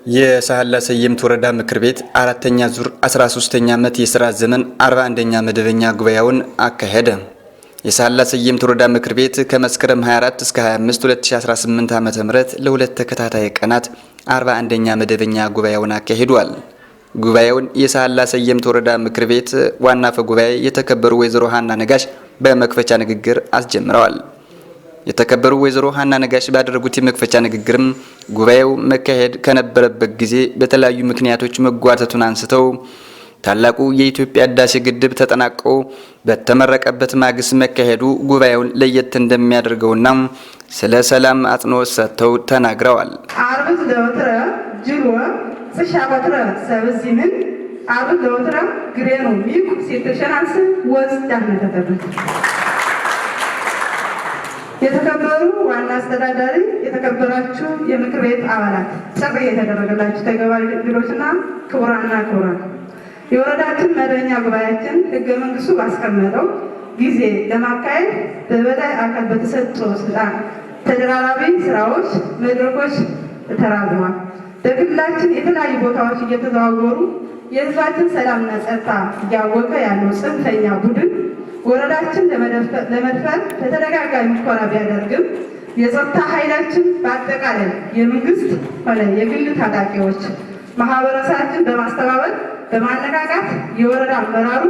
የሳህላ ሰየምት ወረዳ ምክር ቤት አራተኛ ዙር 13ኛ ዓመት የሥራ ዘመን 41ኛ መደበኛ ጉባኤውን አካሄደ። የሳህላ ሰየምት ወረዳ ምክር ቤት ከመስከረም 24 እስከ 25 2018 ዓ.ም ለሁለት ተከታታይ ቀናት 41ኛ መደበኛ ጉባኤውን አካሂዷል። ጉባኤውን የሳህላ ሰየምት ወረዳ ምክር ቤት ዋና አፈ ጉባኤ የተከበሩ ወይዘሮ ሃና ነጋሽ በመክፈቻ ንግግር አስጀምረዋል። የተከበሩ ወይዘሮ ሃና ነጋሽ ባደረጉት የመክፈቻ ንግግርም ጉባኤው መካሄድ ከነበረበት ጊዜ በተለያዩ ምክንያቶች መጓተቱን አንስተው ታላቁ የኢትዮጵያ ህዳሴ ግድብ ተጠናቆ በተመረቀበት ማግስት መካሄዱ ጉባኤውን ለየት እንደሚያደርገውና ስለ ሰላም አጽንኦት ሰጥተው ተናግረዋል። አርብ ለወትረ ጅሎ ጽሻበትረ ሰብሲምን አርብ ለወትረ ግሬኑ ሚቁ ሲተሸናንስ ወዝ ዳህነተተበት የተከበሩ ዋና አስተዳዳሪ፣ የተከበራችሁ የምክር ቤት አባላት፣ ጥሪ የተደረገላችሁ ተጋባዥ እንግዶችና ክቡራንና ክቡራን፣ የወረዳችን መደበኛ ጉባኤያችን ህገ መንግስቱ ባስቀመጠው ጊዜ ለማካሄድ በበላይ አካል በተሰጠው ስልጣን ተደራራቢ ስራዎች መድረኮች ተራዝመዋል። በክልላችን የተለያዩ ቦታዎች እየተዘዋወሩ የህዝባችን ሰላምና ጸጥታ እያወቀ ያለው ጽንፈኛ ቡድን ወረዳችን ለመድፈር በተደጋጋሚ ሙከራ ቢያደርግም የጸጥታ ኃይላችን በአጠቃላይ የመንግስት ሆነ የግል ታጣቂዎች ማህበረሰባችን በማስተባበር በማነቃቃት የወረዳ አመራሩ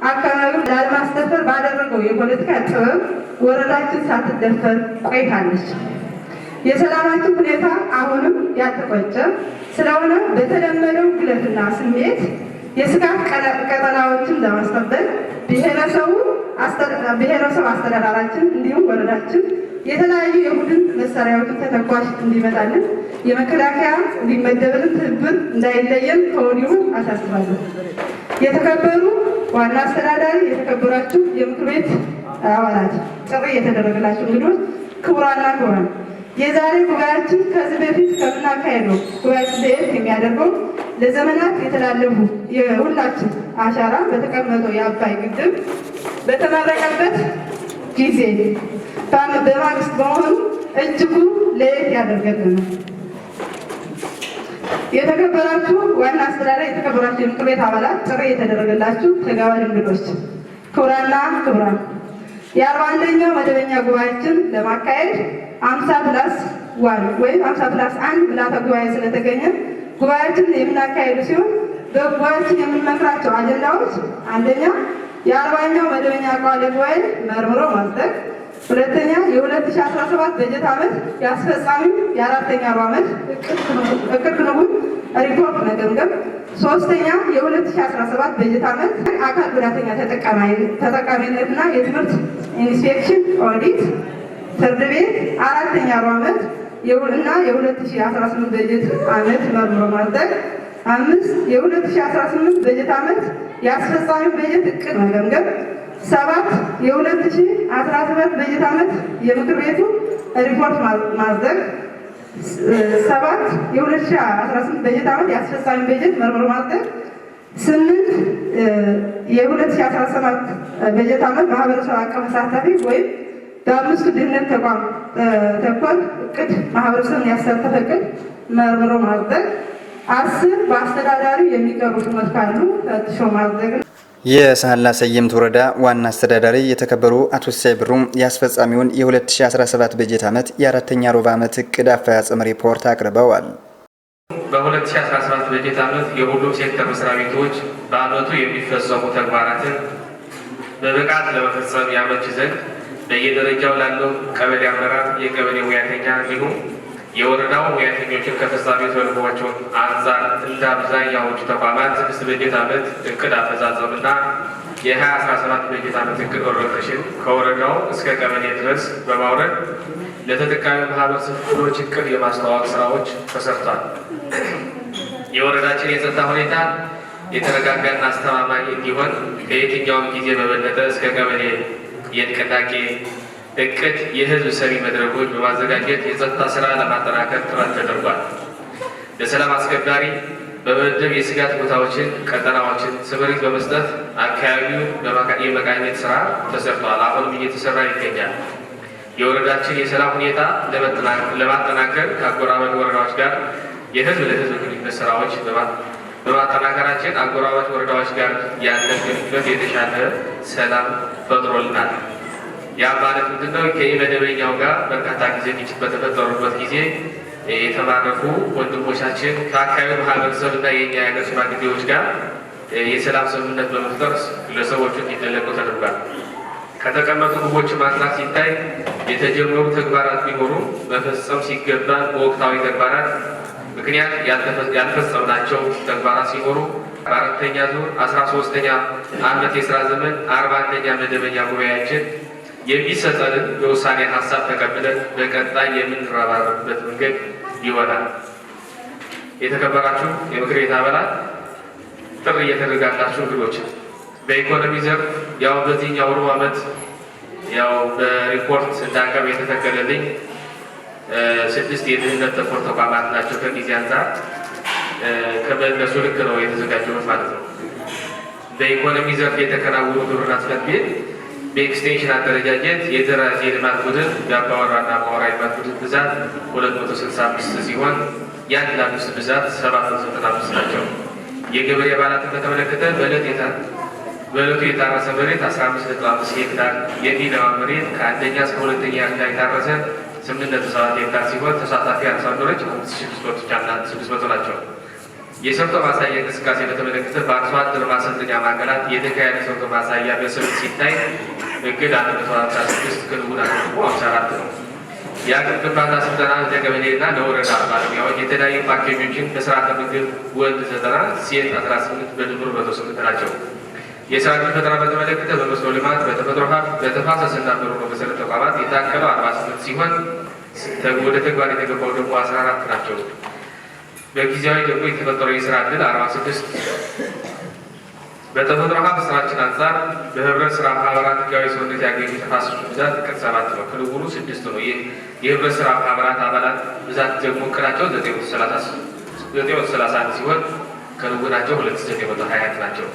አካባቢውን ላለማስደፈር ባደረገው የፖለቲካ ጥበብ ወረዳችን ሳትደፈር ቆይታለች። የሰላማችን ሁኔታ አሁንም ያልተቋጨ ስለሆነ በተለመደው ግለትና ስሜት የስጋት ቀጠናዎችን ለማስጠበቅ ብሔረሰብ አስተዳደራችን እንዲሁም ወረዳችን የተለያዩ የቡድን መሳሪያዎችን ተተኳሽ እንዲመጣልን የመከላከያ እንዲመደብልን ትብብር እንዳይለየን ከወዲሁ አሳስባለሁ። የተከበሩ ዋና አስተዳዳሪ፣ የተከበራችሁ የምክር ቤት አባላት፣ ጥሪ የተደረገላችሁ እንግዶች፣ ክቡራንና ክቡራን፣ የዛሬ ጉባኤያችን ከዚህ በፊት ከምናካሄደው ጉባኤያችን ለየት የሚያደርገው ለዘመናት የተላለፉ የሁላችን አሻራ በተቀመጠው የአባይ ግድብ በተመረቀበት ጊዜ በማግስት በመሆኑ እጅጉ ለየት ያደርገልን ነው። የተከበራችሁ ዋና አስተዳዳሪ፣ የተከበራችሁ የምክር ቤት አባላት፣ ጥሪ የተደረገላችሁ ተጋባዥ እንግዶች፣ ክቡራንና ክቡራን፣ የ41ኛው መደበኛ ጉባኤያችን ለማካሄድ 50+1 ወይም 50+1 ምልዓተ ጉባኤ ስለተገኘ ጉባኤያችን የምናካሄዱ ሲሆን በጉባኤያችን የምንመክራቸው አጀንዳዎች አንደኛ የ40ኛው መደበኛ ቃለ ጉባኤ መርምሮ ማጽደቅ፣ ሁለተኛ የ2017 በጀት ዓመት የአስፈጻሚው የ4ኛ ሩብ ዓመት እቅድ ክንውን ሪፖርት መገምገም፣ ሶስተኛ የ2017 በጀት ዓመት አካል ጉዳተኛ ተጠቃሚነትና የትምህርት ኢንስፔክሽን ኦዲት፣ ፍርድ ቤት 4ኛ ሩብ ዓመት እና የ2018 በጀት ዓመት መርምሮ ማጽደቅ፣ 5 የ2018 በጀት ዓመት የአስፈጻሚ በጀት እቅድ መገምገም፣ 7 የ2017 በጀት ዓመት የምክር ቤቱ ሪፖርት ማጽደቅ፣ 7 የ2018 በጀት ዓመት የአስፈጻሚ በጀት መርምሮ ማጽደቅ፣ 8 የ2017 በጀት ዓመት ማህበረሰብ አቀፍ ተሳታፊ ወይም በአምስቱ ድህነት ተቋም ተኮር እቅድ ማህበረሰብን ያሳተፈ እቅድ መርምሮ ማጽደቅ፣ 10 በአስተዳዳሪው የሚቀርቡ ሹመት ካሉ ፈትሾ ማጽደቅ። የሳህላ ሰየምት ወረዳ ዋና አስተዳዳሪ የተከበሩ አቶ ሲሳይ ብሩም የአስፈጻሚውን የ2017 በጀት ዓመት የአራተኛ ሩብ ዓመት እቅድ አፈጻጸም ሪፖርት አቅርበዋል። በ2017 በጀት ዓመት የሁሉም ሴክተር መስሪያ ቤቶች በዓመቱ የሚፈጸሙ ተግባራትን በብቃት ለመፈጸም ያመች ዘንድ በየደረጃው ላለው ቀበሌ አመራር፣ የቀበሌ ሙያተኛ እንዲሁም የወረዳው ሙያተኞችን ከፈጻሚ ተልዕኮአቸው አንጻር እንደ አብዛኛዎቹ ተቋማት 6 በጀት ዓመት እቅድ አፈጻጸምና የ2017 በጀት ዓመት እቅድ ኦሪየንቴሽን ከወረዳው እስከ ቀበሌ ድረስ በማውረድ ለተጠቃሚ ማህበረሰብ ክፍሎች እቅድ የማስተዋወቅ ስራዎች ተሰርቷል። የወረዳችን የጸጥታ ሁኔታ የተረጋጋና አስተማማኝ እንዲሆን ከየትኛውም ጊዜ በበለጠ እስከ ቀበሌ የንቅናቄ እቅድ የህዝብ ሰሪ መድረኮች በማዘጋጀት የጸጥታ ስራ ለማጠናከር ጥረት ተደርጓል። ለሰላም አስከባሪ በመደብ የስጋት ቦታዎችን፣ ቀጠናዎችን ስምሪት በመስጠት አካባቢውን የመቃኘት ስራ ተሰርቷል። አሁንም እየተሰራ ይገኛል። የወረዳችን የሰላም ሁኔታ ለማጠናከር ከአጎራባች ወረዳዎች ጋር የህዝብ ለህዝብ ግንኙነት ስራዎች በማጠናከራችን አጎራባች ወረዳዎች ጋር ያለን ግንኙነት የተሻለ ሰላም ፈጥሮልናል። ያ ማለት ምንድነው? ከመደበኛው ጋር በርካታ ጊዜ ግጭት በተፈጠሩበት ጊዜ የተማረኩ ወንድሞቻችን ከአካባቢው ማህበረሰብ እና የኛ የሀገር ሽማግሌዎች ጋር የሰላም ስምምነት በመፍጠር ግለሰቦቹ እንዲለቀቁ ተደርጓል። ከተቀመጡ ግቦችን አንጻር ሲታይ የተጀመሩ ተግባራት ቢኖሩ መፈጸም ሲገባ በወቅታዊ ተግባራት ምክንያት ያልፈጸምናቸው ተግባራት ሲኖሩ በአራተኛ ዙር 13ኛ ዓመት የስራ ዘመን 41ኛ መደበኛ ጉባኤያችን የሚሰጠንን የውሳኔ ሀሳብ ተቀብለን በቀጣይ የምንረባረብበት መንገድ ይሆናል። የተከበራችሁ የምክር ቤት አባላት፣ ጥሪ እየተደረጋላችሁ እንግዶች፣ በኢኮኖሚ ዘርፍ ያው በዚህኛው ሩብ ዓመት ያው በሪፖርት እንዳቀርብ የተፈቀደልኝ 6 የድህነት ተኮር ተቋማት ናቸው። ከጊዜ አንጻር ከበእነሱ ልክ ነው የተዘጋጀሁት ማለት ነው። በኢኮኖሚ ዘርፍ የተከናወኑ ግብርና ጽሕፈት ቤት በኤክስቴንሽን አደረጃጀት የደራሲ የልማት ቡድን የአባወራና አባወራ የልማት ቡድን ብዛት 265 ሲሆን የአንድ አምስት ብዛት 795 ናቸው። የገበሬ አባላትን በተመለከተ በዕለቱ የታረሰ መሬት 15.5 ሄክታር፣ የሚለማ መሬት ከአንደኛ እስከ ሁለተኛ እርሻ የታረሰ 8.7 ሄክታር ሲሆን ተሳታፊ አርሶ አደሮች 5600 ናቸው። የሰርቶ ማሳያ እንቅስቃሴ በተመለከተ በአርሶ አደር ማሰልጠኛ ማዕከላት የተካሄደ ሰርቶ ማሳያ በስምንት ሲታይ እቅድ 156 ክንውን 54 ነው። የአቅም ግንባታ ስልጠና ለቀበሌና ለወረዳ ባለሙያዎች የተለያዩ ፓኬጆችን በስርዓተ ምግብ ወንድ 90 ሴት 18 በድምሩ 108 ናቸው። የስራ ዕድል ፈጠራ በተመለከተ በመስኖ ልማት፣ በተፈጥሮ ሀብት፣ በተፋሰስና በሩሮ መሰረተ ተቋማት የታቀለው 48 ሲሆን ወደ ተግባር የተገባው ደግሞ 14 ናቸው። በጊዜያዊ ደግሞ የተፈጠረው የስራ ዕድል 46። በተፈጥሮ ሀብት ስራችን አንጻር በህብረት ስራ ማህበራት ህጋዊ ሰውነት ያገኙ ተፋሰሶች ብዛት እቅድ 7 ነው። ክንውኑ 6 ነው። የህብረት ስራ ማህበራት አባላት ብዛት ደግሞ እቅዳቸው 931 ሲሆን ክንውናቸው 2920 ናቸው።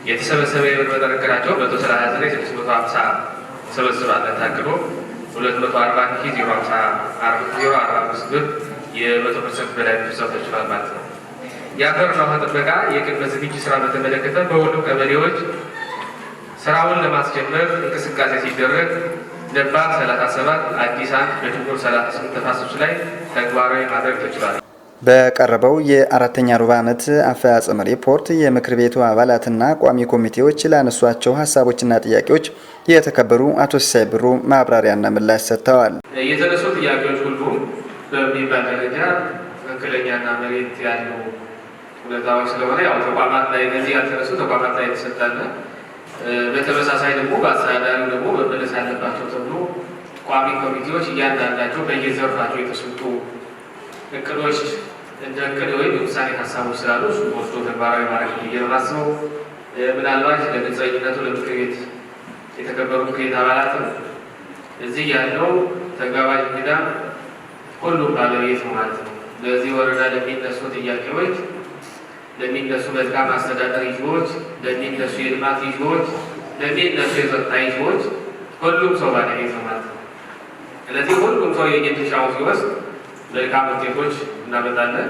የተሰበሰበ የብር መጠን እቅዳቸው 139,650 ሰበስባለ ታቅዶ 240,045 ብር የ100% በላይ ፍሰት ተችሏል ማለት ነው። የአፈርና ውሃ ጥበቃ የቅድመ ዝግጅት ስራ በተመለከተ በሁሉም ቀበሌዎች ስራውን ለማስጀመር እንቅስቃሴ ሲደረግ ነባር 37 አዲስ 1 በድምሩ 38 ተፋሰሶች ላይ ተግባራዊ ማድረግ ተችሏል። በቀረበው የአራተኛ ሩብ ዓመት አፈጻጸም ሪፖርት የምክር ቤቱ አባላትና ቋሚ ኮሚቴዎች ላነሷቸው ሀሳቦችና ጥያቄዎች የተከበሩ አቶ ሲሳይ ብሩ ማብራሪያና ምላሽ ሰጥተዋል። የተነሱ ጥያቄዎች ሁሉ በሚባል ደረጃ ትክክለኛና መሬት ያለው ሁኔታዎች ስለሆነ ያው ተቋማት ላይ እነዚህ ያልተነሱ ተቋማት ላይ የተሰጠነ በተመሳሳይ ደግሞ በአስተዳዳሪው ደግሞ መመለስ ያለባቸው ተብሎ ቋሚ ኮሚቴዎች እያንዳንዳቸው በየዘርፋቸው የተሰጡ እቅዶች እንደ እቅድ ወይም የውሳኔ ሀሳቦች ስላሉ እሱ ወስዶ ተግባራዊ ማድረግ እየማስበው ምናልባት ለግልጸኝነቱ ለምክር ቤት የተከበሩ ምክር ቤት አባላትም እዚህ ያለው ተጋባዥ እንግዳ ሁሉም ባለቤት ነው ማለት ነው። ለዚህ ወረዳ ለሚነሱ ጥያቄዎች፣ ለሚነሱ መልካም አስተዳደር ይዞች፣ ለሚነሱ የልማት ይዞች፣ ለሚነሱ የጸጥታ ይዞች ሁሉም ሰው ባለቤት ነው ማለት ነው። ስለዚህ ሁሉም ሰው የየድርሻውን ሲወስድ መልካም ውጤቶች እናመጣለን።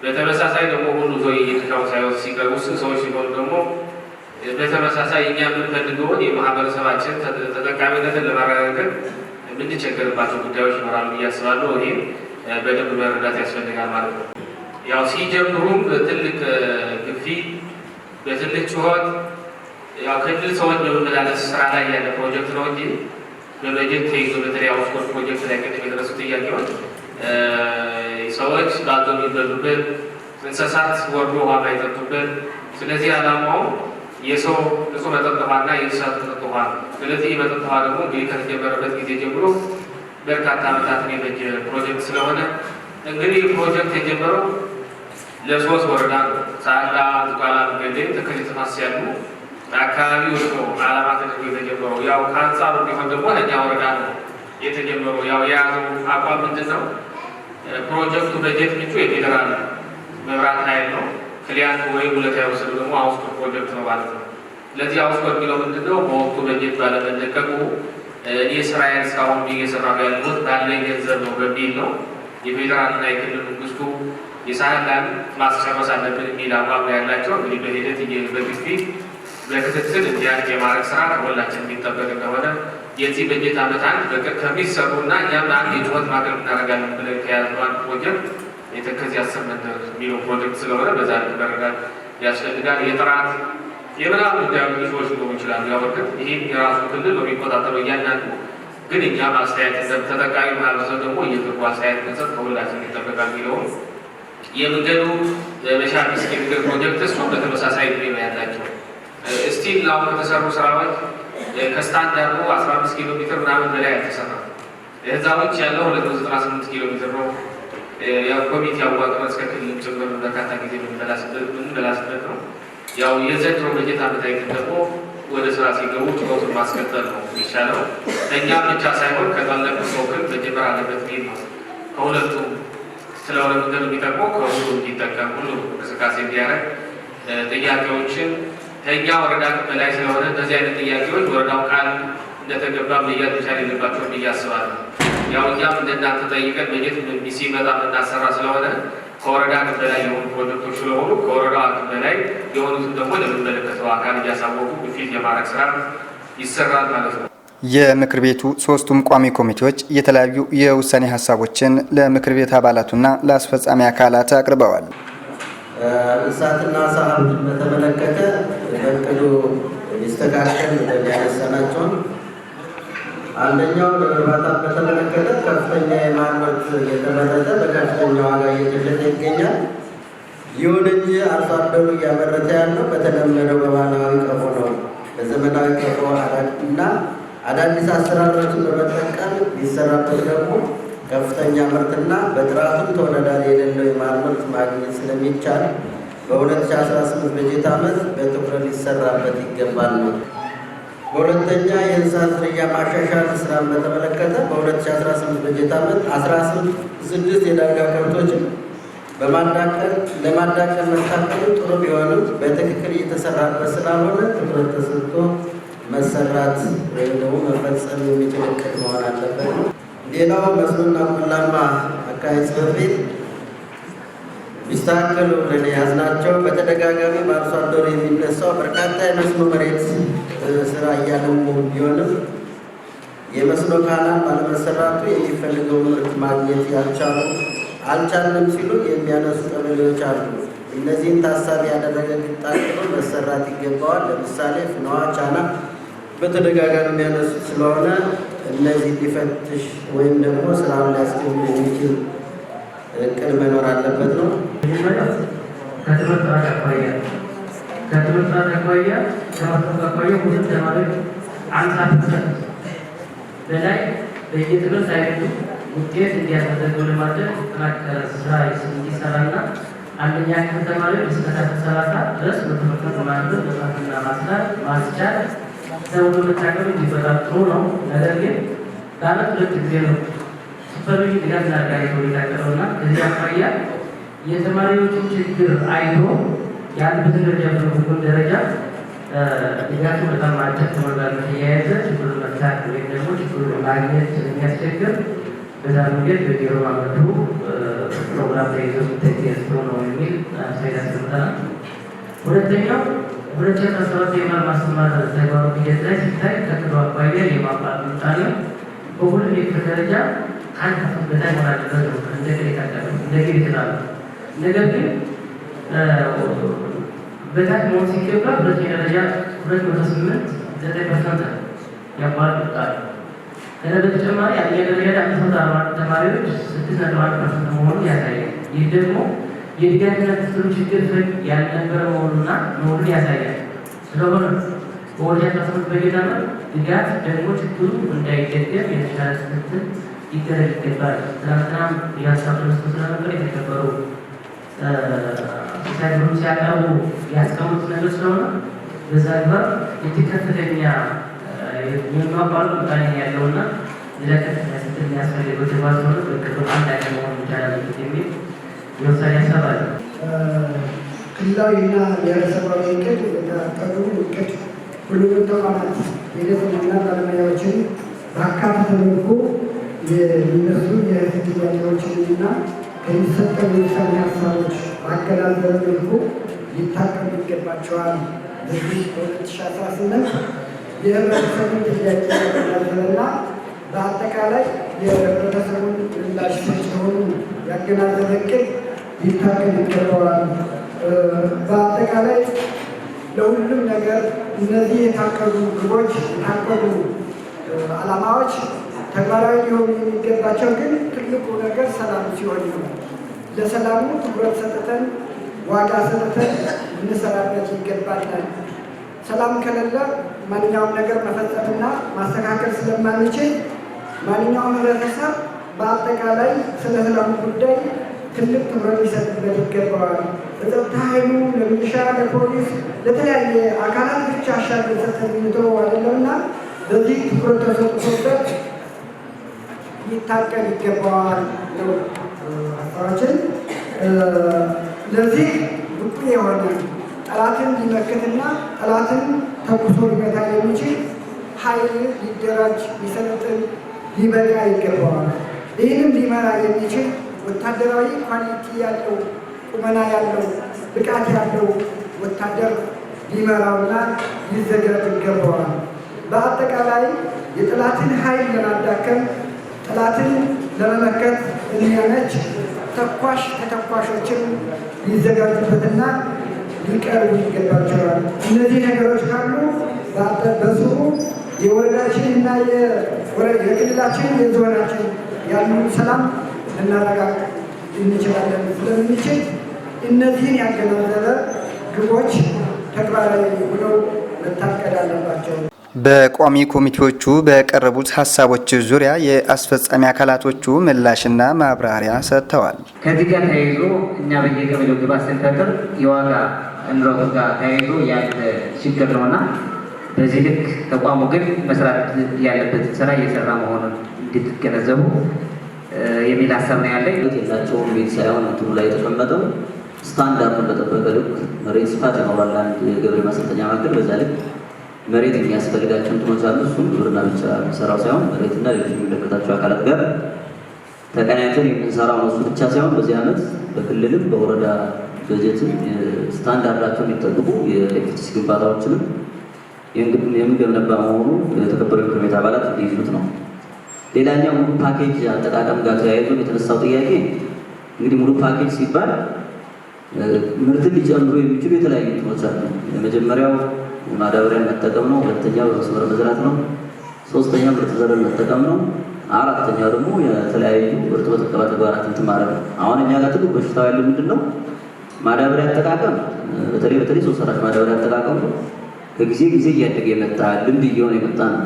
በተመሳሳይ ደግሞ ሁሉ ሰው የየድርሻውን ሳይወስድ ሲቀር ውስን ሰዎች ሲሆኑ ደግሞ በተመሳሳይ እኛ የምንፈልገውን የማህበረሰባችን ተጠቃሚነትን ለማረጋገጥ የምንቸገርባቸው ጉዳዮች ይኖራሉ ብዬ አስባለሁ። ይህም በደንብ መረዳት ያስፈልጋል ማለት ነው። ያው ሲጀምሩም በትልቅ ግፊት በትልቅ ጩኸት ያው ክልል ሰዎች በመመላለስ ስራ ላይ ያለ ፕሮጀክት ነው እንጂ በበጀት ተይዞ በተለይ አውስኮር ፕሮጀክት ላይ ቅድም የደረሱ ጥያቄዎች ሰዎች ባዶ የሚበሉበት፣ እንስሳት ወርዶ ውሃ ማይጠጡበት። ስለዚህ ዓላማው የሰው ንጹህ መጠጥ ውሃና የእንስሳት መጠጥ ውሃ ነው። ስለዚህ የመጠጥ ውሃ ደግሞ እንግዲህ ከተጀመረበት ጊዜ ጀምሮ በርካታ ዓመታትን የፈጀ ፕሮጀክት ስለሆነ እንግዲህ ፕሮጀክት የጀመረው ለ3 ወረዳ ነው። ሳላ፣ ዝቋላ፣ ገዴ፣ ተከዜ ተፋሰስ ያሉ አካባቢዎች ነው ዓላማ ተደርጎ የተጀመረው። ያው ከአንጻሩ ቢሆን ደግሞ እኛ ወረዳ ነው የተጀመረው። ያው የያዘው አቋም ምንድን ነው? ፕሮጀክቱ በጀት ምንጩ የፌዴራል መብራት ኃይል ነው። ክሊያንት ወይም ሁለት ያወሰዱ ደግሞ አውስኮር ፕሮጀክት ነው ማለት ነው። ስለዚህ አውስኮር የሚለው ምንድን ነው? በወቅቱ በጀት ባለመለቀቁ እኔ ስራዬን እስካሁን እየሰራሁ ያለሁት ባለኝ ገንዘብ ነው በሚል ነው። የፌዴራልና የክልል መንግስቱ የሳህላን ማስጨረስ አለብን የሚል አቋም ያላቸው እንግዲህ በሂደት በግፊት በክትትል እንዲያድግ የማድረግ ስራ ከሁላችን የሚጠበቅ እንደሆነ የዚህ በጀት ዓመት አንድ በቅር ከሚሰሩና እኛም አንድ የጩኸት ማቅረብ እናደርጋለን ብለን ከያዝነው አንድ ፕሮጀክት የተከዜ 10 መንደር የሚለው ፕሮጀክት ስለሆነ በዛ መረጋጋት ያስፈልጋል። የጥራት የምናምን ጉዳዮች ሰዎች ሊሆኑ ይችላሉ። ያወቅት ይሄ የራሱ ክልል ነው የሚቆጣጠረው እያንዳንዱ ግን እኛ ማስተያየት ተጠቃሚ ማህበረሰብ ደግሞ እየገቡ አስተያየት መስጠት ከሁላችን ይጠበቃል የሚለውን የመንገዱ መሻቢስ የመንገድ ፕሮጀክት እሱ በተመሳሳይ ጊዜ ነው ያላቸው እስቲል ላው ከተሰሩ ስራዎች ከስታንዳርዱ 15 ኪሎ ሜትር ምናምን በላይ አልተሰራም። እዛዎች ያለው 298 ኪሎ ሜትር ነው። ያው ኮሚቴ አዋቅረን እስከ ክልል ጭምር በርካታ ጊዜ የምንመላስበት ነው። ያው የዘንድሮ በጀት ዓመት አይነት ደግሞ ወደ ስራ ሲገቡ ጭቆቱን ማስቀጠል ነው የሚቻለው። እኛ ብቻ ሳይሆን ከታለቁ ሰው ግን መጀመር አለበት ሚል ነው። ከሁለቱም ስለሆነ መንገዱ የሚጠቅመው ከሁሉ እንዲጠቀም ሁሉ እንቅስቃሴ እንዲያደርግ ጥያቄዎችን ከእኛ ወረዳ በላይ ስለሆነ እነዚህ አይነት ጥያቄዎች ወረዳው ቃል እንደተገባ መያዝ መቻል የለባቸው ብዬ አስባለሁ። ያው እኛም እንደናንተ ጠይቀን በጀት ሲመጣ የምናሰራ ስለሆነ ከወረዳ በላይ የሆኑ ፕሮጀክቶች ስለሆኑ ከወረዳ በላይ የሆኑትን ደግሞ ለሚመለከተው አካል እያሳወቁ ግፊት የማድረግ ስራ ይሰራል ማለት ነው። የምክር ቤቱ ሶስቱም ቋሚ ኮሚቴዎች የተለያዩ የውሳኔ ሀሳቦችን ለምክር ቤት አባላቱና ለአስፈጻሚ አካላት አቅርበዋል። እሳትና ዓሳ ሀብትን በተመለከተ በእቅዱ ሊስተካከል የሚያነሳናቸውን አንደኛው እርባታ በተመለከተ ከፍተኛ የማር ምርት እየተመረተ በከፍተኛ ዋጋ እየተሸጠ ይገኛል። ይሁን እንጂ አርሶ አደሩ እያመረተ ያለው በተለመደው በባህላዊ ቀፎ ነው። በዘመናዊ ቀፎ እና አዳዲስ አሰራሮችን በመጠቀም ሊሰራበት ደግሞ ከፍተኛ ምርትና በጥራቱም ተወዳዳሪ የሌለው የማር ምርት ማግኘት ስለሚቻል በ2018 በጀት ዓመት በትኩረት ሊሰራበት ይገባል ነው። በሁለተኛ የእንስሳት ዝርያ ማሻሻል ስራን በተመለከተ በ2018 በጀት ዓመት 16 የዳልጋ ከብቶችን ለማዳቀል መታቀዱ ጥሩ ቢሆንም በትክክል እየተሰራበት ስላልሆነ ትኩረት ተሰጥቶ መሰራት ወይም ደግሞ መፈጸም የሚችል እቅድ መሆን አለበት ነው። ሌላው መስኖና ቆላማ አካባቢ ጽሕፈት ቤት ቢስተካከሉ ብለን የያዝናቸው በተደጋጋሚ በአርሶ አደሩ የሚነሳው በርካታ የመስኖ መሬት ስራ እያለሙ ቢሆንም የመስኖ ካናል ባለመሰራቱ የሚፈልገው ምርት ማግኘት አልቻልንም ሲሉ የሚያነሱ ቀበሌዎች አሉ። እነዚህን ታሳቢ ያደረገ ግጣጥሎ መሰራት ይገባዋል። ለምሳሌ ፍናዋ፣ ቻና በተደጋጋሚ የሚያነሱት ስለሆነ እነዚህ ሊፈትሽ ወይም ደግሞ ስራውን ሊያስገቡ የሚችል እቅድ መኖር አለበት ነው። ከትምህርት ጥራት አኳያ ሁሉም ተማሪዎች 50% በላይ በየትምህርት አይነቱ ውጤት እንዲያስመዘግቡ ለማድረግ የተጠናከረ ስራ እንዲሰራና አንደኛ ክፍል ተማሪዎች እስከ 30 ድረስ በትምህርት ማንበብ መጻፍና ማስቻል ሰውን መታቀብ እንዲፈጣጥሩ ነው። ነገር ግን በዓመት 2 ጊዜ ነው ሱፐርቪዥን ድጋፍ እናደርጋለን ተብሎ የታቀደውና ከዚህ አኳያ የተማሪዎችን ችግር አይቶ ያሉበትን ደረጃ ድጋፉ በጣም አጭር ከመሆኑ ተያያዘ ችግሩን መፍታት ወይም ደግሞ ችግሩን ማግኘት የሚያስቸግር በዛ መንገድ በቢሮ ማመቱ ፕሮግራም ተይዞ ተገዝቶ ነው የሚል አስተያየት አስቀምጠናል። ሁለተኛው 2017 የመማር ማስተማር ተግባሩ ሂደት ላይ ሲታይ ከእቅዱ አኳያ የማቋረጥ ምጣኔ በሁሉም የክፍል ደረጃ ከአንድ ክፍል በላይ መሆን አለበት ነው እንደግል ይችላሉ። ነገር ግን በታች መሆን ሲገባ ሁለተኛ ደረጃ 208.9% ያቋርጣሉ። ከዛ በተጨማሪ አንደኛ ደረጃ 541 ተማሪዎች 6.1% መሆኑን ያሳያል። ይህ ደግሞ የድጋፍና ክትትሉ ችግር ያልነበረ መሆኑን ያሳያል። ስለሆነ በ2018 በጀት ዓመት ድጋፍ ደግሞ ችግሩ እንዳይደገም የተሻለ ክትትል ሊደረግ ይገባል። ትናንትናም የሀሳብ ተነስቶ ስለነበር የተከበሩ ሳይሆኑ ሲያቀርቡ ያስቀምጡት ነገር ስለሆነ በዛ ግባብ ከፍተኛ የማቋረጥ ምጣኔ ያለውና ለከት ክትትል የሚያስፈልገው ተግባር ስለሆነ በቅርቡ አንድ አይነት መሆን ይቻላል የሚል የውሳኔ ሀሳብ አለ። ክልላዊና ብሔረሰባዊ እቅድ የተቀዱ እቅድ ሁሉንም ተቋማት የገጠመና ባለሙያዎችን በአካታተ መልኩ የሚነሱ የህዝብ ጥያቄዎችንና ከሚሰጠው የውሳኔ ሀሳቦች ማገናዘብ መልኩ ሊታቀሙ ይገባቸዋል። በዚህ በ2018 የህብረተሰቡን ጥያቄ ያገናዘበና በአጠቃላይ የህብረተሰቡን ምላሽ ሰጪ የሆኑ ያገናዘበ እቅድ ሊታቀም ይገባዋል። በአጠቃላይ ለሁሉም ነገር እነዚህ የታቀዱ ግቦች የታቀዱ ዓላማዎች ተግባራዊ ሊሆኑ የሚገባቸው ግን ትልቁ ነገር ሰላም ሲሆን ነው። ለሰላሙ ትኩረት ሰጥተን ዋጋ ሰጥተን እንሰራበት ይገባናል። ሰላም ከሌለ ማንኛውም ነገር መፈጸምና ማስተካከል ስለማንችል ማንኛውም ህብረተሰብ በአጠቃላይ ስለ ሰላሙ ጉዳይ ትልቅ ትኩረት ሊሰጥበት ይገባዋል። ለጸጥታ ኃይሉ፣ ለሚሊሻ፣ ለፖሊስ፣ ለተለያየ አካላት ብቻ አሻግረን ሰጥተን የምንተወው አይደለምና በዚህ ትኩረት ተሰጥቶበት ሊታቀድ ይገባዋል ነው ሀሳባችን። ለዚህ ብቁ የሆነ ጠላትን ሊመክትና ጠላትን ተኩሶ ሊመታ የሚችል ኃይል ሊደራጅ፣ ሊሰለጥን፣ ሊበቃ ይገባዋል። ይህንም ሊመራ የሚችል ወታደራዊ ኳሊቲ ያለው ቁመና ያለው ብቃት ያለው ወታደር ሊመራውና ሊዘጋጅ ይገባዋል። በአጠቃላይ የጠላትን ኃይል ለማዳከም ጠላትን ለመመከት የሚያመች ተኳሽ ተተኳሾችን ሊዘጋጁበትና ሊቀርቡ ይገባቸዋል። እነዚህ ነገሮች ካሉ በስሩ የወረዳችን እና የክልላችን የዞናችን ያሉ ሰላም ልናረጋግጥ እንችላለን ስለምንችል እነዚህን ያገናዘበ ግቦች ተግባራዊ ሆነው መታቀድ አለባቸው። በቋሚ ኮሚቴዎቹ በቀረቡት ሀሳቦች ዙሪያ የአስፈጻሚ አካላቶቹ ምላሽና ማብራሪያ ሰጥተዋል። ከዚህ ጋር ተያይዞ እኛ በየቀበሌው ግብዓት ስንፈጥር የዋጋ ንረቱ ጋር ተያይዞ ያለ ችግር ነውና በዚህ ልክ ተቋሙ ግን መስራት ያለበትን ስራ እየሰራ መሆኑን እንድትገነዘቡ የሚል ሀሳብ ነው ያለኝ። የላቸውም ቤት ሳይሆን እንትኑ ላይ የተቀመጠው ስታንዳርዱን በጠበቀ ልክ መሬት ስፋት ይኖራል። አንድ የገበሬ ማሰልጠኛ ማዕከል በዛ ልክ መሬት የሚያስፈልጋቸው እንትኖች አሉ። እሱም ግብርና ብቻ የሚሰራው ሳይሆን መሬትና ሌሎች የሚመለከታቸው አካላት ጋር ተቀናይተን የምንሰራው ነው። እሱ ብቻ ሳይሆን በዚህ ዓመት በክልልም በወረዳ በጀትም ስታንዳርዳቸው የሚጠብቁ የኤፍቲሲ ግንባታዎችንም የምንገነባ መሆኑ የተከበሩ የምክር ቤት አባላት እንዲይዙት ነው። ሌላኛው ሙሉ ፓኬጅ አጠቃቀም ጋር ተያይዞ የተነሳው ጥያቄ እንግዲህ ሙሉ ፓኬጅ ሲባል ምርትን ሊጨምሩ የሚችሉ የተለያዩ እንትኖች አሉ። የመጀመሪያው ማዳበሪያን መጠቀም ነው። ሁለተኛው በመስመር መዝራት ነው። ሶስተኛው ምርጥ ዘርን መጠቀም ነው። አራተኛው ደግሞ የተለያዩ እርጥበት እቀባ ተግባራት እንትን ማድረግ ነው። አሁን እኛ ጋር ትልቁ በሽታው ያለው ምንድን ነው? ማዳበሪያ አጠቃቀም፣ በተለይ ሰው ሰራሽ ማዳበሪያ አጠቃቀም ከጊዜ ጊዜ እያደገ የመጣ ልምድ እየሆነ የመጣ ነው።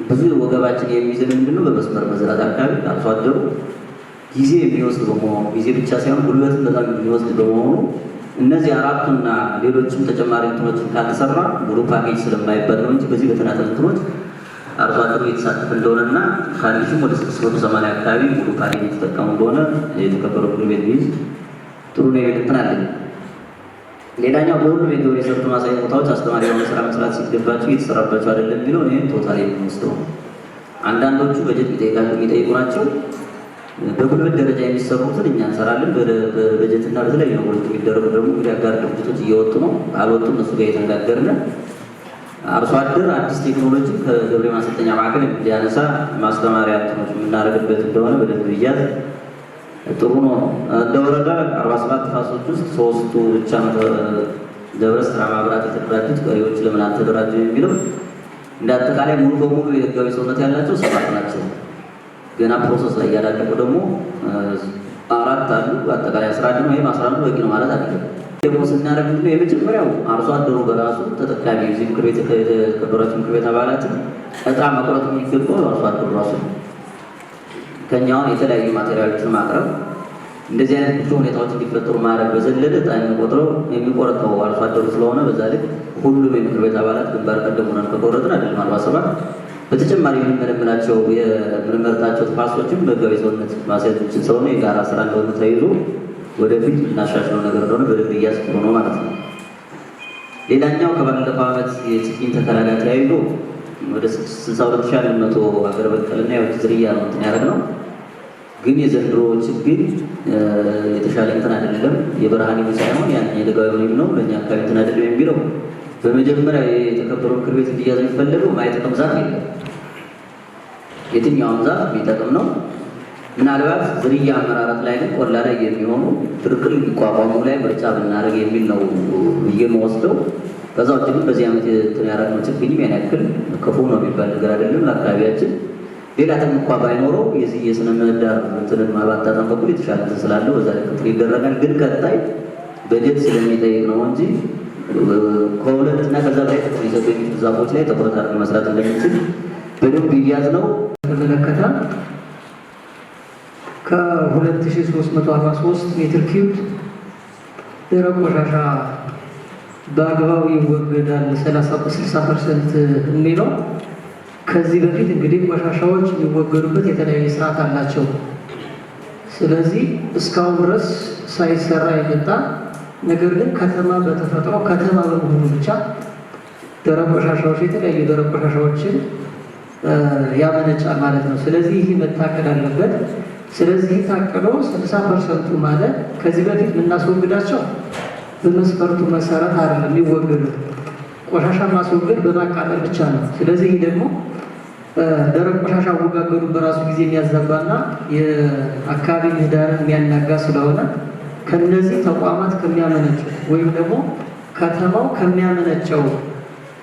ብዙ ወገባችን የሚይዘን ምንድነው? በመስመር መዝራት አካባቢ አርሶ አደሩ ጊዜ የሚወስድ በመሆኑ ጊዜ ብቻ ሳይሆን ጉልበትን በጣም የሚወስድ በመሆኑ እነዚህ አራቱና ሌሎችም ተጨማሪ እንትኖችን ካልተሰራ ሙሉ ፓኬጅ ስለማይባል ነው እንጂ በዚህ በተናጠል እንትኖች አርሶ አደሩ የተሳተፈ እንደሆነና ከአንድም ወደ 680 አካባቢ ሙሉ ፓኬጅ የተጠቀሙ እንደሆነ የተከበረው ምክር ቤት ቢይዝ ጥሩ ነው ይልጥናል። ሌላኛው በሁሉም የገበሬ ሰርቶ ማሳያ ቦታዎች አስተማሪ የሆነ ስራ መስራት ሲገባቸው እየተሰራባቸው አይደለም የሚለው ይህን ቶታል የሚወስደው። አንዳንዶቹ በጀት የሚጠይቁ ናቸው። በጉልበት ደረጃ የሚሰሩትን እኛ እንሰራለን። በበጀትና በተለያዩ ነገሮች የሚደረጉ ደግሞ እንግዲህ አጋር ድርጅቶች እየወጡ ነው። አልወጡ እነሱ ጋር የተነጋገርን አርሶ አደር አዲስ ቴክኖሎጂ ከገበሬ ማሰልጠኛ ማዕከል እንዲያነሳ ማስተማሪያ እንትኖች የምናደርግበት እንደሆነ በደንብ ብያዝ ጥሩ ነው። እንደ ወረዳ 47 ፋሶች ውስጥ 3ቱ ብቻ ደብረ ስራ ማብራት የተደራጁት፣ ቀሪዎች ለምን አልተደራጁ የሚለው እንደ አጠቃላይ ሙሉ በሙሉ የህጋዊ ሰውነት ያላቸው 7 ናቸው። ገና ፕሮሰስ ላይ ያላለቁ ደግሞ 4 አሉ። አጠቃላይ 11 ነው። ወይም 11 በቂ ነው ማለት አይደለም። ደግሞ ስናደርግ ምንድነው የመጀመሪያው አርሶ አደሩ በራሱ ተጠቃሚ እዚህ ምክር ቤት የተከበራችሁ ምክር ቤት አባላትን እጣ መቁረጥ የሚገባው አርሶ አደሩ ራሱ ነው። ከኛውን የተለያዩ ማቴሪያሎችን ማቅረብ እንደዚህ አይነት ብዙ ሁኔታዎች እንዲፈጠሩ ማድረግ በዘለለ እጣ የሚቆረጠው አርሶ አደሩ ስለሆነ በዛ ልክ ሁሉም የምክር ቤት አባላት ግንባር ቀደም ሆነን ከቆረጥን አይደለም 47 በተጨማሪ የምንመርጣቸው ተፋሶችም በህጋዊ ሰውነት ማስያዞችን ስለሆነ የጋራ ስራ እንደሆነ ተይዞ ወደፊት እናሻሽለው ነገር እንደሆነ በደንብ እያስጥሩ ነው ማለት ነው። ሌላኛው ከባለፈው ዓመት የችግኝ ተከላ ጋር ተያይዞ ወደ 62100 ሀገር በቀልና የውጭ ዝርያ ነው እንትን ያደረግነው። ግን የዘንድሮ ችግኝ የተሻለ እንትን አይደለም። የብርሃኔው ሳይሆን ያን የደጋዊው ነው ለኛ አካባቢ እንትን አይደለም የሚለው በመጀመሪያ የተከበረው ምክር ቤት እንዲያዝ የሚፈልገው ማይጠቅም ዛፍ የለም። የትኛውም ዛፍ ቢጠቅም ነው። ምናልባት ዝርያ አመራረት ላይ ግን ቆላ ላይ የሚሆኑ ትክክል ሊቋቋሙ ላይ ምርጫ ብናደርግ የሚል ነው የምወስደው። ከዛ ውጭ ግን በዚህ ዓመት ያደረግነው ችግኝም ያን ያክል ክፉ ነው የሚባል ነገር አይደለም። ለአካባቢያችን ሌላ ጥቅም እንኳ ባይኖረው የዚህ የስነ ምህዳር እንትንን ማባጣጣም በኩል የተሻለ ስላለው በዛ ላይ ክትትል ይደረጋል። ግን ቀጣይ በጀት ስለሚጠይቅ ነው እንጂ ከሁለት እና ከዛ በላይ ጥቅም ሊሰጡ የሚችሉ ዛፎች ላይ ትኩረት አድርገን መስራት እንደምንችል በደንብ ይያዝ ነው። ተመለከተ ከ2343 ሜትር ኪዩብ ደረቅ ቆሻሻ በአግባቡ ይወገዳል 30% የሚለው ከዚህ በፊት እንግዲህ ቆሻሻዎች የሚወገዱበት የተለያየ ስርዓት አላቸው። ስለዚህ እስካሁን ድረስ ሳይሰራ የመጣ ነገር ግን ከተማ በተፈጥሮ ከተማ በመሆኑ ብቻ ደረቅ ቆሻሻዎች የተለያዩ ደረቅ ቆሻሻዎችን ያመነጫል ማለት ነው። ስለዚህ ይህ መታቀድ አለበት። ስለዚህ ታቅዶ 60% ማለት ከዚህ በፊት የምናስወግዳቸው በመስፈርቱ መሰረት አይደለም የሚወገዱት። ቆሻሻ ማስወገድ በማቃጠል ብቻ ነው። ስለዚህ ይህ ደግሞ ደረቅ ቆሻሻ አወጋገዱ በራሱ ጊዜ የሚያዛባና የአካባቢ ምህዳርን የሚያናጋ ስለሆነ ከነዚህ ተቋማት ከሚያመነጩት ወይም ደግሞ ከተማው ከሚያመነጨው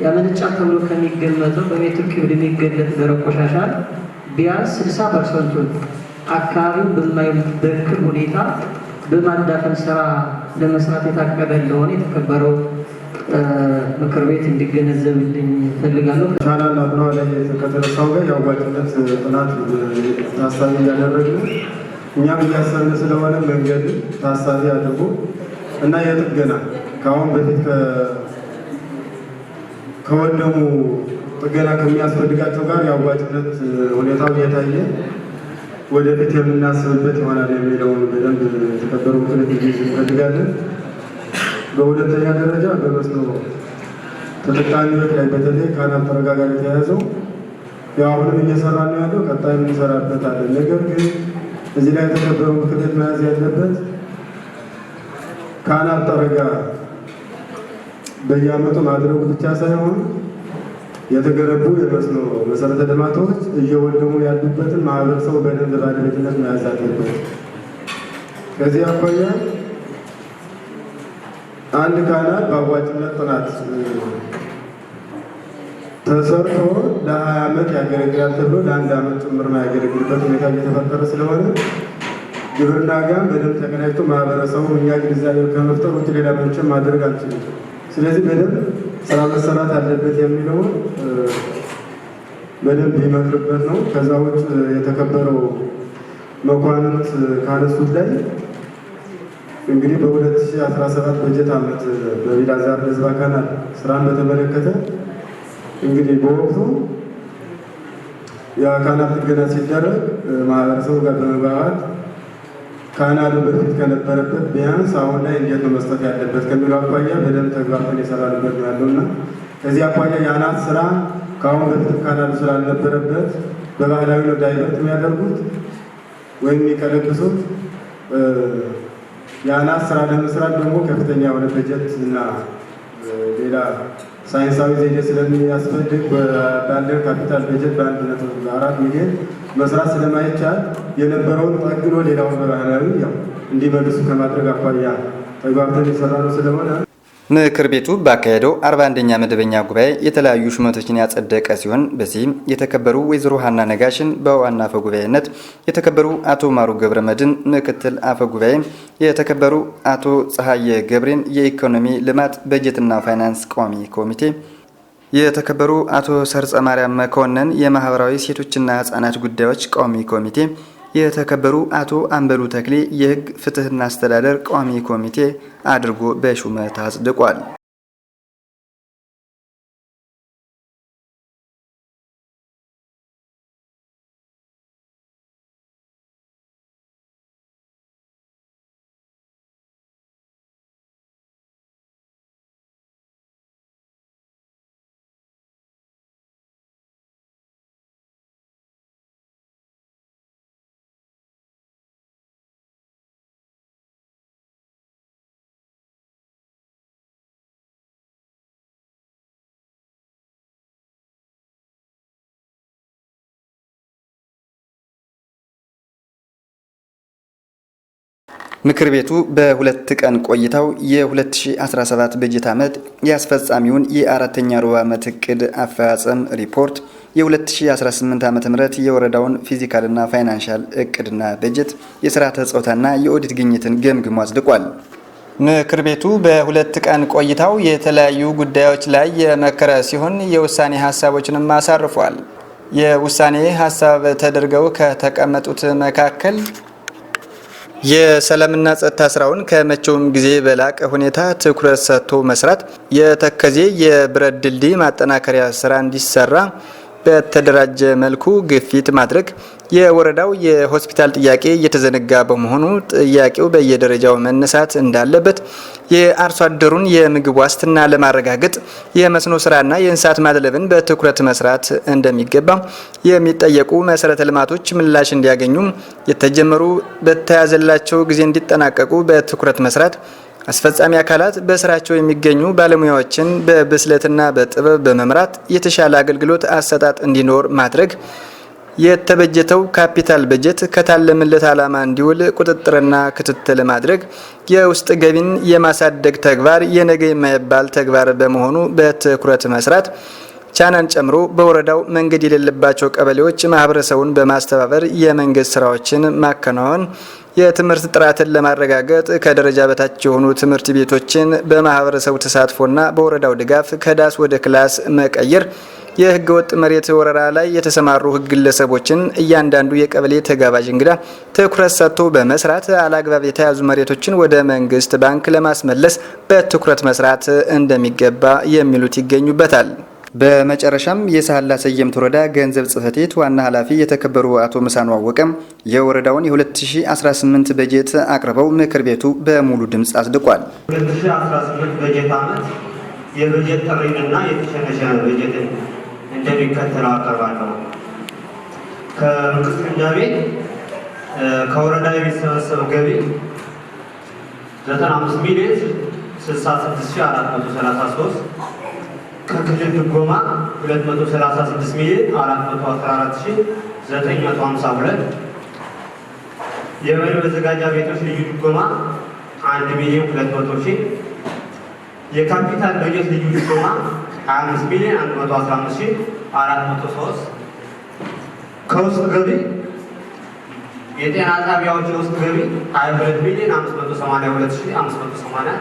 ያመነጫ ተብሎ ከሚገመተው በሜትር ኪዩብ የሚገለጥ ደረቅ ቆሻሻ ቢያንስ 60%ን አካባቢው በማይበክል ሁኔታ በማዳፈን ስራ ለመስራት የታቀደ እንደሆነ የተከበረው ምክር ቤት እንዲገነዘብልኝ ፈልጋለሁ። ቻናል አብረው ላይ ከተነሳው ጋር የአዋጭነት ጥናት ታሳቢ ያደረግን እኛም እያሰብን ስለሆነ መንገድ ታሳቢ አድርጎ እና የጥገና ከአሁን በፊት ከወደሙ ጥገና ከሚያስፈልጋቸው ጋር የአዋጭነት ሁኔታው እየታየ ወደፊት የምናስብበት ይሆናል የሚለውን በደንብ የተከበሩ ምክር ቤት እንፈልጋለን። በሁለተኛ ደረጃ በመስኖ ተጠቃሚዎች ላይ በተለይ ካናል ተረጋጋሪ ተያዘው ያው አሁንም እየሰራ ነው ያለው፣ ቀጣይ የምንሰራበት አለ። ነገር ግን እዚህ ላይ የተከበሩ ምክር ቤት መያዝ ያለበት ካናል ጠረጋ በየዓመቱ ማድረጉ ብቻ ሳይሆን የተገነቡ የመስኖ መሰረተ ልማቶች እየወደሙ ያሉበትን ማህበረሰቡ በደንብ ባለቤትነት መያዝ አለበት። ከዚህ አኳያ አንድ ካናል በአዋጭነት ጥናት ተሰርቶ ለ20 ዓመት ያገለግላል ተብሎ ለ1 ዓመት ጭምር የማያገለግልበት ሁኔታ እየተፈጠረ ስለሆነ ግብርና ጋር በደንብ ተቀናጅቶ ማህበረሰቡ እኛ ግንዛቤ ከመፍጠር ውጭ ሌላ ምንጭም ማድረግ አንችልም። ስለዚህ በደንብ ስራ መሰራት አለበት የሚለውን በደንብ ይመክርበት ነው። ከዛ ውጭ የተከበረው መኳንንት ካነሱት ላይ እንግዲህ በ2017 በጀት ዓመት በቢላዛር ህዝብ ካናል ስራን በተመለከተ እንግዲህ በወቅቱ የካናል ጥገና ሲደረግ ማህበረሰቡ ጋር በመግባባት ካናሉ በፊት ከነበረበት ቢያንስ አሁን ላይ እንዴት ነው መስጠት ያለበት ከሚለው አኳያ በደንብ ተግባብተን የሰራንበት ነው ያለውና ከዚህ አኳያ የአናት ስራ ከአሁን በፊት ካናሉ ስላልነበረበት በባህላዊ ነው ዳይቨርት የሚያደርጉት ወይም የሚቀለብሱት። የአናት ስራ ለመስራት ደግሞ ከፍተኛ የሆነ በጀት እና ሌላ ሳይንሳዊ ዘዴ ስለሚያስፈልግ ባለን ካፒታል በጀት በ1.4 ሚሊዮን መስራት ስለማይቻል የነበረውን ጠግኖ ሌላውን በባህላዊ ያው እንዲመልሱ ከማድረግ አኳያ ተግባብተን የሰራነው ስለሆነ ምክር ቤቱ ባካሄደው 41ኛ መደበኛ ጉባኤ የተለያዩ ሹመቶችን ያጸደቀ ሲሆን በዚህም የተከበሩ ወይዘሮ ሀና ነጋሽን በዋና አፈ ጉባኤነት፣ የተከበሩ አቶ ማሩ ገብረመድን ምክትል አፈ ጉባኤ፣ የተከበሩ አቶ ፀሐየ ገብሬን የኢኮኖሚ ልማት በጀትና ፋይናንስ ቋሚ ኮሚቴ፣ የተከበሩ አቶ ሰርጸ ማርያም መኮንን የማህበራዊ ሴቶችና ህጻናት ጉዳዮች ቋሚ ኮሚቴ፣ የተከበሩ አቶ አንበሉ ተክሌ የህግ ፍትህና አስተዳደር ቋሚ ኮሚቴ አድርጎ በሹመት አጽድቋል። ምክር ቤቱ በሁለት ቀን ቆይታው የ2017 በጀት ዓመት የአስፈጻሚውን የአራተኛ ሩብ ዓመት እቅድ አፈጻጸም ሪፖርት፣ የ2018 ዓ.ም የወረዳውን ፊዚካልና ፋይናንሻል እቅድና በጀት፣ የስርዓተ ጾታና የኦዲት ግኝትን ገምግሞ አጽድቋል። ምክር ቤቱ በሁለት ቀን ቆይታው የተለያዩ ጉዳዮች ላይ የመከረ ሲሆን የውሳኔ ሀሳቦችንም አሳርፏል። የውሳኔ ሀሳብ ተደርገው ከተቀመጡት መካከል የሰላምና ጸጥታ ስራውን ከመቼውም ጊዜ በላቀ ሁኔታ ትኩረት ሰጥቶ መስራት፣ የተከዜ የብረት ድልድይ ማጠናከሪያ ስራ እንዲሰራ በተደራጀ መልኩ ግፊት ማድረግ፣ የወረዳው የሆስፒታል ጥያቄ እየተዘነጋ በመሆኑ ጥያቄው በየደረጃው መነሳት እንዳለበት፣ የአርሶ አደሩን የምግብ ዋስትና ለማረጋገጥ የመስኖ ስራና የእንስሳት ማድለብን በትኩረት መስራት እንደሚገባ፣ የሚጠየቁ መሰረተ ልማቶች ምላሽ እንዲያገኙ፣ የተጀመሩ በተያዘላቸው ጊዜ እንዲጠናቀቁ በትኩረት መስራት፣ አስፈጻሚ አካላት በስራቸው የሚገኙ ባለሙያዎችን በብስለትና በጥበብ በመምራት የተሻለ አገልግሎት አሰጣጥ እንዲኖር ማድረግ፣ የተበጀተው ካፒታል በጀት ከታለመለት ዓላማ እንዲውል ቁጥጥርና ክትትል ማድረግ፣ የውስጥ ገቢን የማሳደግ ተግባር የነገ የማይባል ተግባር በመሆኑ በትኩረት መስራት፣ ቻናን ጨምሮ በወረዳው መንገድ የሌለባቸው ቀበሌዎች ማህበረሰቡን በማስተባበር የመንገድ ስራዎችን ማከናወን፣ የትምህርት ጥራትን ለማረጋገጥ ከደረጃ በታች የሆኑ ትምህርት ቤቶችን በማህበረሰቡ ተሳትፎና በወረዳው ድጋፍ ከዳስ ወደ ክላስ መቀየር፣ የህገ ወጥ መሬት ወረራ ላይ የተሰማሩ ግለሰቦችን እያንዳንዱ የቀበሌ ተጋባዥ እንግዳ ትኩረት ሰጥቶ በመስራት አላግባብ የተያዙ መሬቶችን ወደ መንግስት ባንክ ለማስመለስ በትኩረት መስራት እንደሚገባ የሚሉት ይገኙበታል። በመጨረሻም የሳህላ ሰየምት ወረዳ ገንዘብ ጽሕፈት ቤት ዋና ኃላፊ የተከበሩ አቶ ምሳኑ አወቀም የወረዳውን የ2018 በጀት አቅርበው ምክር ቤቱ በሙሉ ድምፅ አጽድቋል። 2018 በጀት ዓመት የበጀት ጥሪንና የተሸነሸነ በጀትን እንደሚከተለው አቀርባለሁ። ከመንግስት ግምጃ ቤት ከወረዳ የሚሰበሰብ ገቢ 95 ሚሊዮን 66433፣ ከክልል ድጎማ 236 ሚሊዮን 414952፣ የመሪ መዘጋጃ ቤቶች ልዩ ድጎማ 1 ሚሊዮን 200 ሺህ፣ የካፒታል በጀት ልዩ ድጎማ 25 ሚሊዮን 115 ሺህ 403፣ ከውስጥ ገቢ የጤና ጣቢያዎች የውስጥ ገቢ 22 ሚሊዮን 582 ሺህ 580፣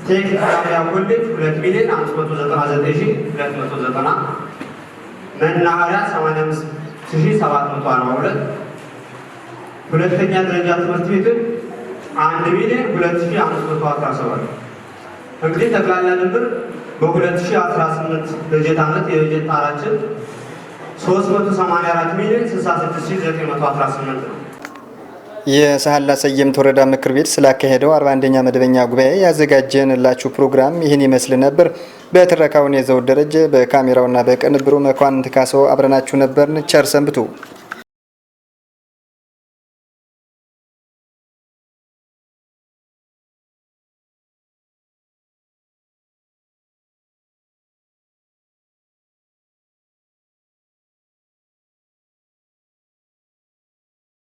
ቴክኒክ ጣቢያ ኮሌጅ 2 ሚሊዮን 599 ሺህ 290፣ መናኸሪያ 85 ሺህ 742፣ ሁለተኛ ደረጃ ትምህርት ቤቶች 1 ሚሊዮን 2517። እንግዲህ ጠቅላላ ድምር በ2018 በጀት ዓመት የበጀት ጣራችን 384 ሚሊዮን 66918 ነው። የሳህላ ሰየምት ወረዳ ምክር ቤት ስላካሄደው 41ኛ መደበኛ ጉባኤ ያዘጋጀንላችሁ ፕሮግራም ይህን ይመስል ነበር። በትረካውን የዘውድ ደረጀ፣ በካሜራውና በቅንብሩ መኳንንት ካሰው አብረናችሁ ነበርን። ቸር ሰንብቱ።